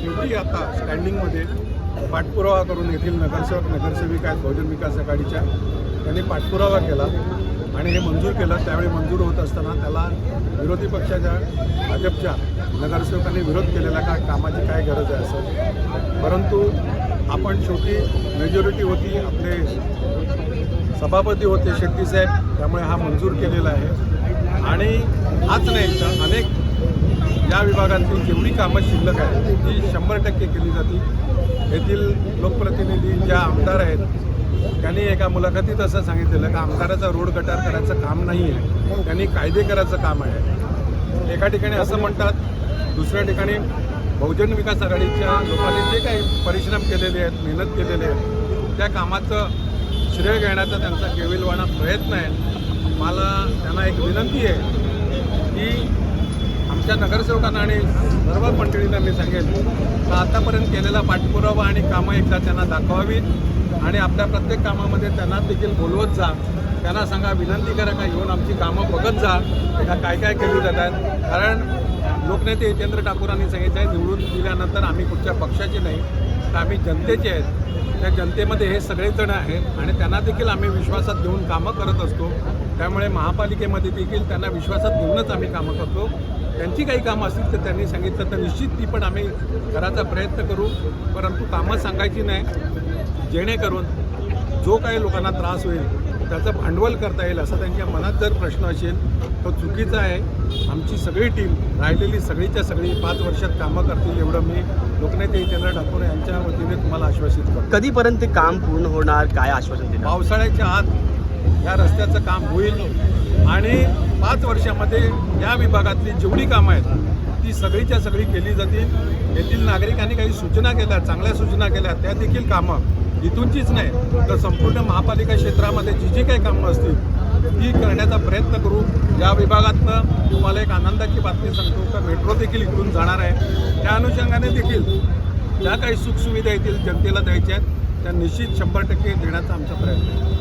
शेवटी आता स्टँडिंगमध्ये पाठपुरावा करून येथील नगरसेवक नगरसेविका आहेत बहुजन विकास आघाडीच्या, त्यांनी पाठपुरावा केला आणि हे मंजूर केलं. त्यावेळी मंजूर होत असताना त्याला विरोधी पक्षाच्या भाजपच्या नगरसेवकांनी विरोध केलेला का कामाची काय गरज आहे असं. परंतु आपण शेवटी मेजॉरिटी होती, आपले सभापती होते शेट्टीसाहेब, त्यामुळे हा मंजूर केलेला आहे. आणि हाच नाही तर अनेक या विभागातली जेवढी कामं शिल्लक आहे ती 100% केली जातील. येथील लोकप्रतिनिधी ज्या आमदार आहेत त्यांनी एका मुलाखतीत असं सांगितलेलं का आमदाराचा रोड गटार करायचं काम नाही आहे, त्यांनी कायदे करायचं काम आहे. एका ठिकाणी असं म्हणतात, दुसऱ्या ठिकाणी बहुजन विकास आघाडीच्या लोकांनी जे काही परिश्रम केलेले आहेत, मेहनत केलेले आहेत, त्या कामाचं श्रेय घेण्याचा त्यांचा केविलवाणा प्रयत्न आहे. मला त्यांना एक विनंती आहे की आमच्या नगरसेवकांना आणि सर्व मंडळींना मी सांगेन का आतापर्यंत केलेला पाठपुरावा आणि कामं एकदा त्यांना दाखवावीत आणि आपल्या प्रत्येक कामामध्ये त्यांना देखील बोलवत जा. त्यांना सांगा, विनंती करा का येऊन आमची कामं बघत जा का काय काय केली जातात. कारण लोकनेते हितेंद्र ठाकूरांनी सांगितलं आहे निवडून दिल्यानंतर आम्ही कुठच्या पक्षाचे नाही तर आम्ही जनतेचे आहेत. त्या जनतेमध्ये हे सगळेजण आहेत आणि त्यांना देखील आम्ही विश्वासात घेऊन कामं करत असतो. त्यामुळे महापालिकेमध्ये देखील त्यांना विश्वासात घेऊनच आम्ही कामं करतो. त्यांची काही कामं असतील तर त्यांनी सांगितलं तर निश्चित ती पण आम्ही करायचा प्रयत्न करू. परंतु कामं सांगायची नाही, जेणेकरून जो काही लोकांना त्रास होईल त्याचं भांडवल करता येईल असा त्यांच्या मनात जर प्रश्न असेल तो चुकीचा आहे. आमची सगळी टीम राहिलेली सगळीच्या सगळी 5 वर्षात कामं करतील एवढं मी लोकनेते हितेंद्र ठाकूर यांच्या वतीने तुम्हाला आश्वासित करतो. कधीपर्यंत काम पूर्ण होणार, काय आश्वासन देणार? पावसाळ्याच्या आत या रस्त्याचं काम होईल आणि 5 वर्षामध्ये या विभागातली जेवढी कामं आहेत ती सगळीच्या सगळी केली जातील. येथील नागरिकांनी काही सूचना केल्या, चांगल्या सूचना केल्या, त्या देखील कामं इथूनचीच नाही तर संपूर्ण महापालिका क्षेत्रामध्ये जी काही कामं असतील ती करण्याचा प्रयत्न करू. या विभागातनं तुम्हाला एक आनंदाची बातमी सांगतो का मेट्रो देखील इथून जाणार आहे. त्या अनुषंगाने देखील ज्या काही सुखसुविधा येतील जनतेला द्यायच्या आहेत त्या निश्चित 100% देण्याचा आमचा प्रयत्न आहे.